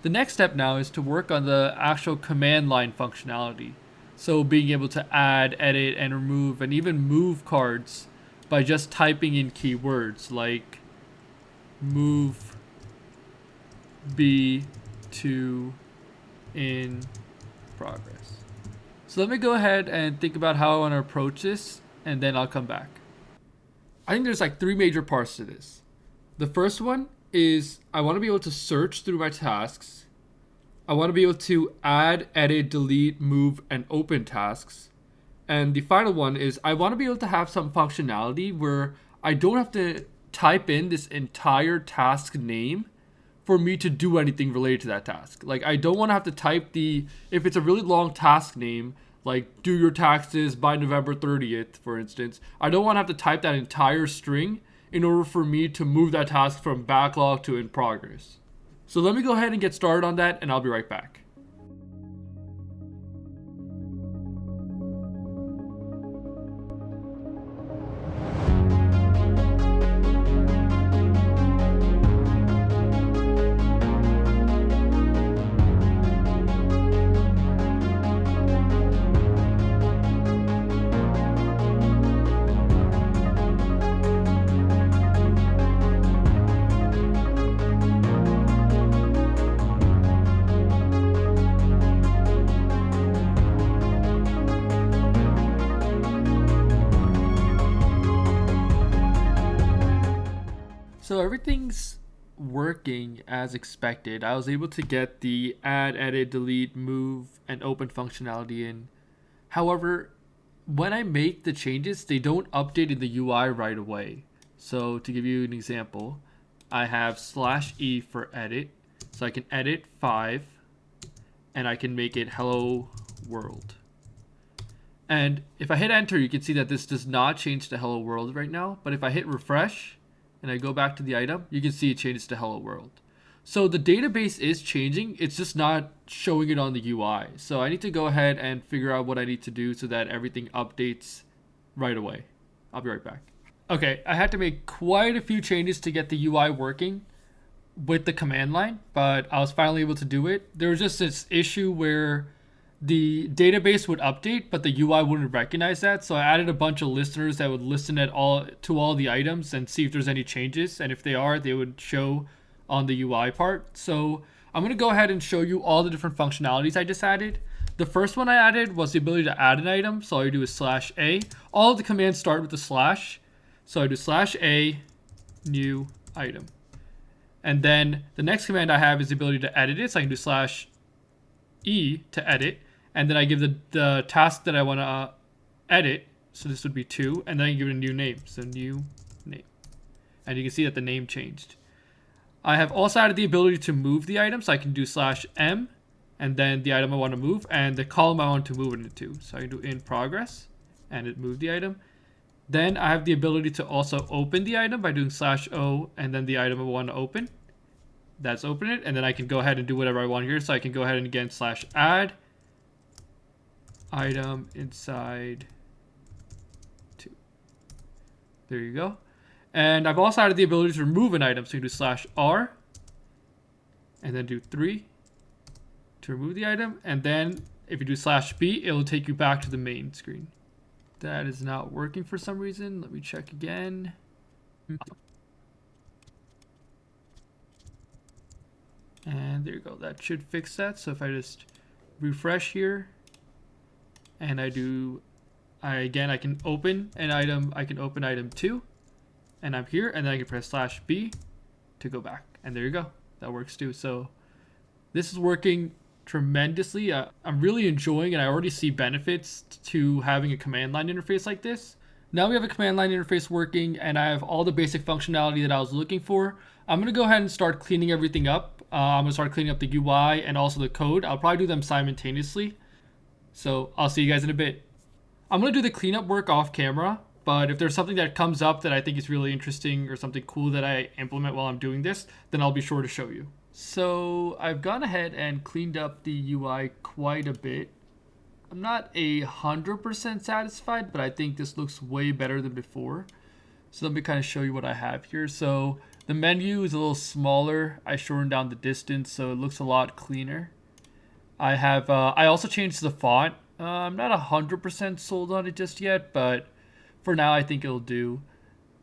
The next step now is to work on the actual command line functionality. So being able to add, edit, and remove, and even move cards by just typing in keywords like move B to in progress. So let me go ahead and think about how I want to approach this, and then I'll come back. I think there's like three major parts to this. The first one is I want to be able to search through my tasks. I want to be able to add, edit, delete, move, and open tasks. And the final one is I want to be able to have some functionality where I don't have to type in this entire task name for me to do anything related to that task. Like I don't want to have to type if it's a really long task name, like do your taxes by November 30th, for instance, I don't want to have to type that entire string in order for me to move that task from backlog to in progress. So let me go ahead and get started on that, and I'll be right back. So everything's working as expected. I was able to get the add, edit, delete, move, and open functionality in. However, when I make the changes, they don't update in the UI right away. So to give you an example, I have /E for edit. So I can edit 5 and I can make it hello world. And if I hit enter, you can see that this does not change to hello world right now. But if I hit refresh, and I go back to the item, you can see it changes to hello world. So the database is changing, it's just not showing it on the UI. So I need to go ahead and figure out what I need to do so that everything updates right away. I'll be right back. Okay, I had to make quite a few changes to get the UI working with the command line, but I was finally able to do it. There was just this issue where the database would update, but the UI wouldn't recognize that. So I added a bunch of listeners that would listen to all the items and see if there's any changes. And if they are, they would show on the UI part. So I'm going to go ahead and show you all the different functionalities I just added. The first one I added was the ability to add an item. So all you do is /A. All of the commands start with the slash. So I do /A new item. And then the next command I have is the ability to edit it. So I can do /E to edit. And then I give the task that I want to edit. So this would be 2. And then I give it a new name. So new name. And you can see that the name changed. I have also added the ability to move the item. So I can do /M. And then the item I want to move. And the column I want to move it into. So I can do in progress. And it moved the item. Then I have the ability to also open the item by doing /O. And then the item I want to open. That's open it. And then I can go ahead and do whatever I want here. So I can go ahead and again /add. Item inside 2. There you go. And I've also added the ability to remove an item. So you do /R and then do 3 to remove the item. And then if you do /B, it'll take you back to the main screen. That is not working for some reason. Let me check again. And there you go. That should fix that. So if I just refresh here, and I can open an item. I can open item 2, and I'm here, and then I can press /B to go back. And there you go. That works too. So this is working tremendously. I'm really enjoying, and I already see benefits to having a command line interface like this. Now we have a command line interface working, and I have all the basic functionality that I was looking for. I'm going to go ahead and start cleaning everything up. I'm going to start cleaning up the UI and also the code. I'll probably do them simultaneously. So I'll see you guys in a bit. I'm going to do the cleanup work off camera, but if there's something that comes up that I think is really interesting or something cool that I implement while I'm doing this, then I'll be sure to show you. So I've gone ahead and cleaned up the UI quite a bit. I'm not 100% satisfied, but I think this looks way better than before. So let me kind of show you what I have here. So The menu is a little smaller. I shortened down the distance so it looks a lot cleaner. I also changed the font. I'm not 100% sold on it just yet, but for now I think it'll do.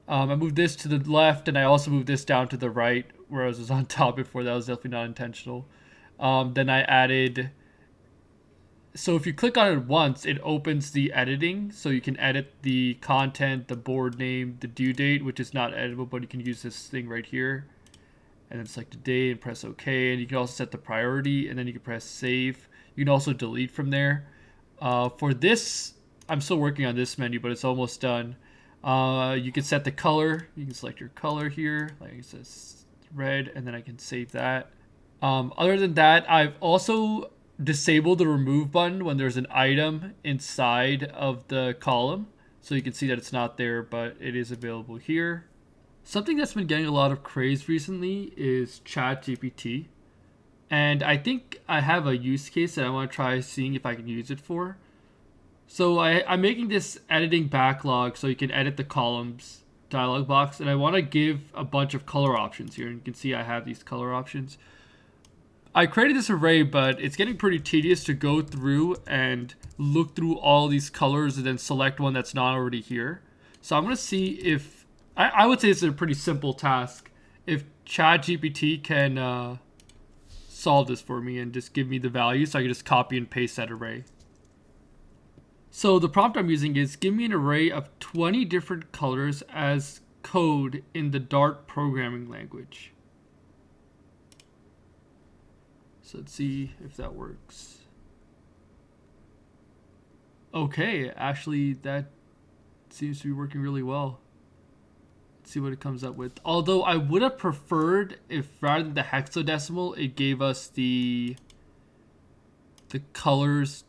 I moved this to the left, and I also moved this down to the right, whereas it was on top before. That was definitely not intentional. Then I added. So if you click on it once, it opens the editing, so you can edit the content, the board name, the due date, which is not editable, but you can use this thing right here, and then select the date and press OK. And you can also set the priority, and then you can press save. You can also delete from there. For this, I'm still working on this menu, but it's almost done. You can set the color. You can select your color here, like it says red, and then I can save that. Other than that, I've also disabled the remove button when there's an item inside of the column. So you can see that it's not there, but it is available here. Something that's been getting a lot of craze recently is ChatGPT. And I think I have a use case that I want to try seeing if I can use it for. So I'm making this editing backlog so you can edit the columns dialog box. And I want to give a bunch of color options here. And you can see I have these color options. I created this array, but it's getting pretty tedious to go through and look through all these colors and then select one that's not already here. So I'm going to see if... I would say it's a pretty simple task. If ChatGPT can solve this for me and just give me the value, so I can just copy and paste that array. So the prompt I'm using is give me an array of 20 different colors as code in the Dart programming language. So let's see if that works. Okay, actually that seems to be working really well. Let's see what it comes up with. Although I would have preferred if rather than the hexadecimal, it gave us the colors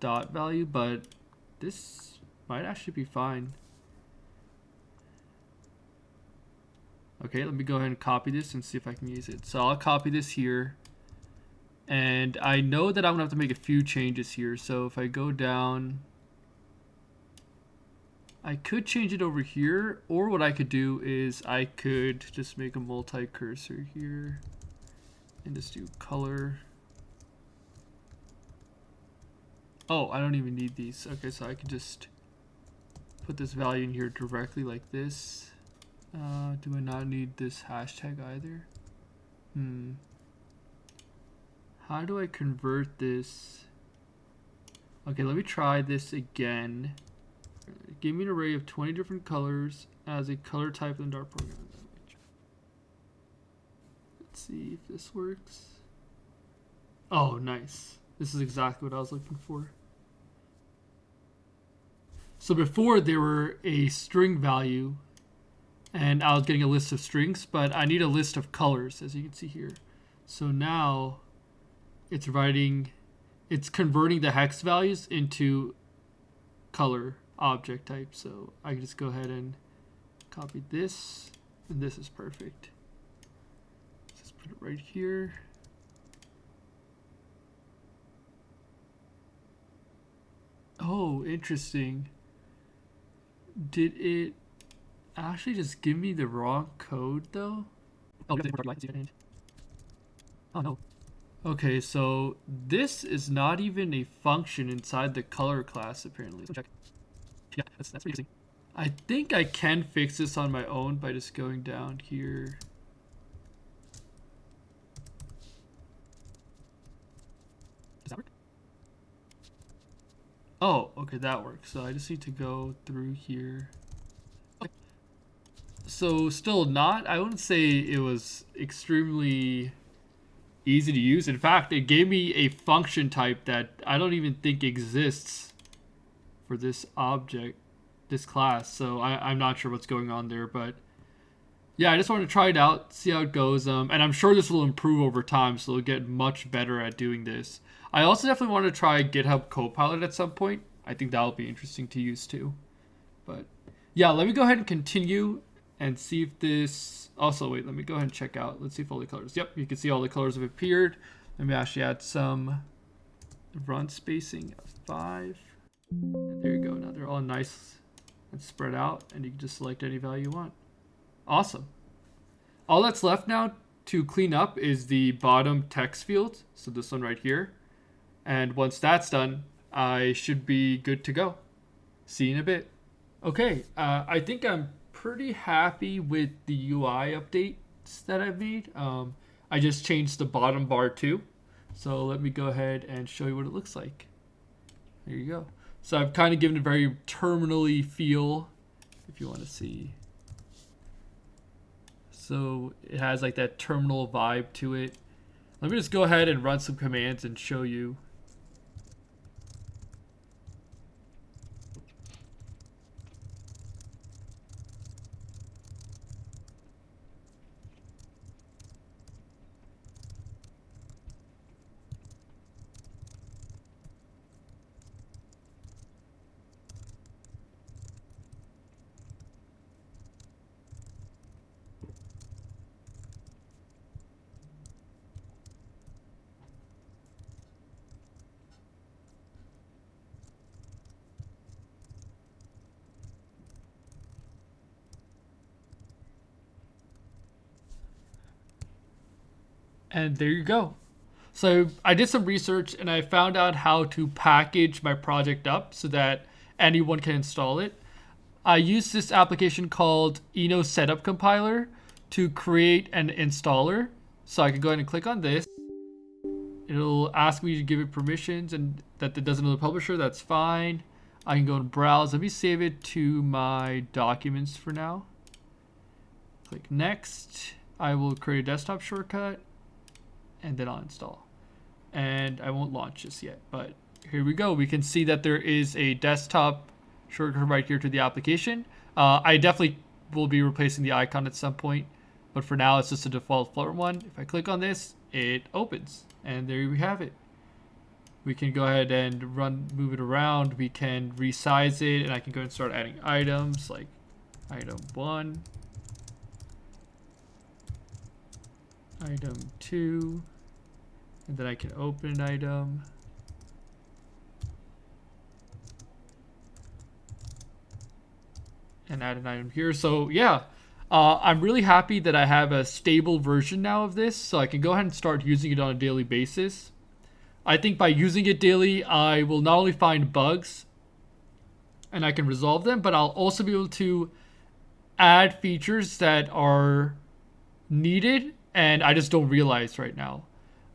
dot value, but this might actually be fine. Okay, let me go ahead and copy this and see if I can use it. So I'll copy this here. And I know that I'm going to have to make a few changes here. So if I go down, I could change it over here. Or what I could do is I could just make a multi-cursor here. And just do color. Oh, I don't even need these. Okay, so I can just put this value in here directly like this. Do I not need this hashtag either? How do I convert this? Okay, let me try this again. Give me an array of 20 different colors as a color type in Dart programming language. Let's see if this works. Oh, nice. This is exactly what I was looking for. So before there were a string value and I was getting a list of strings, but I need a list of colors, as you can see here. So now it's converting the hex values into color object type. So I can just go ahead and copy this, and this is perfect. Just put it right here. Oh, interesting. Did it actually just give me the wrong code though? Oh, oh no. Okay, so this is not even a function inside the color class apparently. So check. Yeah, that's pretty interesting. I think I can fix this on my own by just going down here. Does that work? Oh, okay, that works. So I just need to go through here. Okay. So still not, I wouldn't say it was extremely easy to use. In fact, it gave me a function type that I don't even think exists for this object, this class. So I'm not sure what's going on there, but yeah, I just wanted to try it out, see how it goes. And I'm sure this will improve over time, so it'll get much better at doing this. I also definitely want to try GitHub Copilot at some point. I think that'll be interesting to use too. But yeah, let me go ahead and continue and see if this... Also, wait, let me go ahead and check out. Let's see if all the colors... Yep, you can see all the colors have appeared. Let me actually add some run spacing of 5. And there you go. Now they're all nice and spread out, and you can just select any value you want. Awesome. All that's left now to clean up is the bottom text field. So this one right here. And once that's done, I should be good to go. See you in a bit. Okay, I think I'm pretty happy with the UI updates that I've made. I just changed the bottom bar too. So let me go ahead and show you what it looks like. There you go. So I've kind of given a very terminally feel, if you want to see. So it has like that terminal vibe to it. Let me just go ahead and run some commands and show you. And there you go. So I did some research and I found out how to package my project up so that anyone can install it. I used this application called Eno Setup Compiler to create an installer. So I can go ahead and click on this. It'll ask me to give it permissions and that it doesn't know the publisher. That's fine. I can go and browse. Let me save it to my documents for now. Click next. I will create a desktop shortcut and then I'll install. And I won't launch this yet, but here we go. We can see that there is a desktop shortcut right here to the application. I definitely will be replacing the icon at some point, but for now it's just a default Flutter one. If I click on this, it opens, and there we have it. We can go ahead and move it around. We can resize it, and I can go and start adding items like item 1, item 2, and then I can open an item. And add an item here. So yeah, I'm really happy that I have a stable version now of this, so I can go ahead and start using it on a daily basis. I think by using it daily, I will not only find bugs and I can resolve them, but I'll also be able to add features that are needed and I just don't realize right now.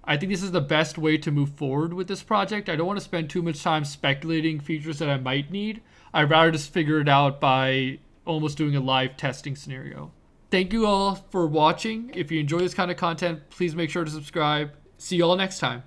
I think this is the best way to move forward with this project. I don't want to spend too much time speculating features that I might need. I'd rather just figure it out by almost doing a live testing scenario. Thank you all for watching. If you enjoy this kind of content, please make sure to subscribe. See you all next time.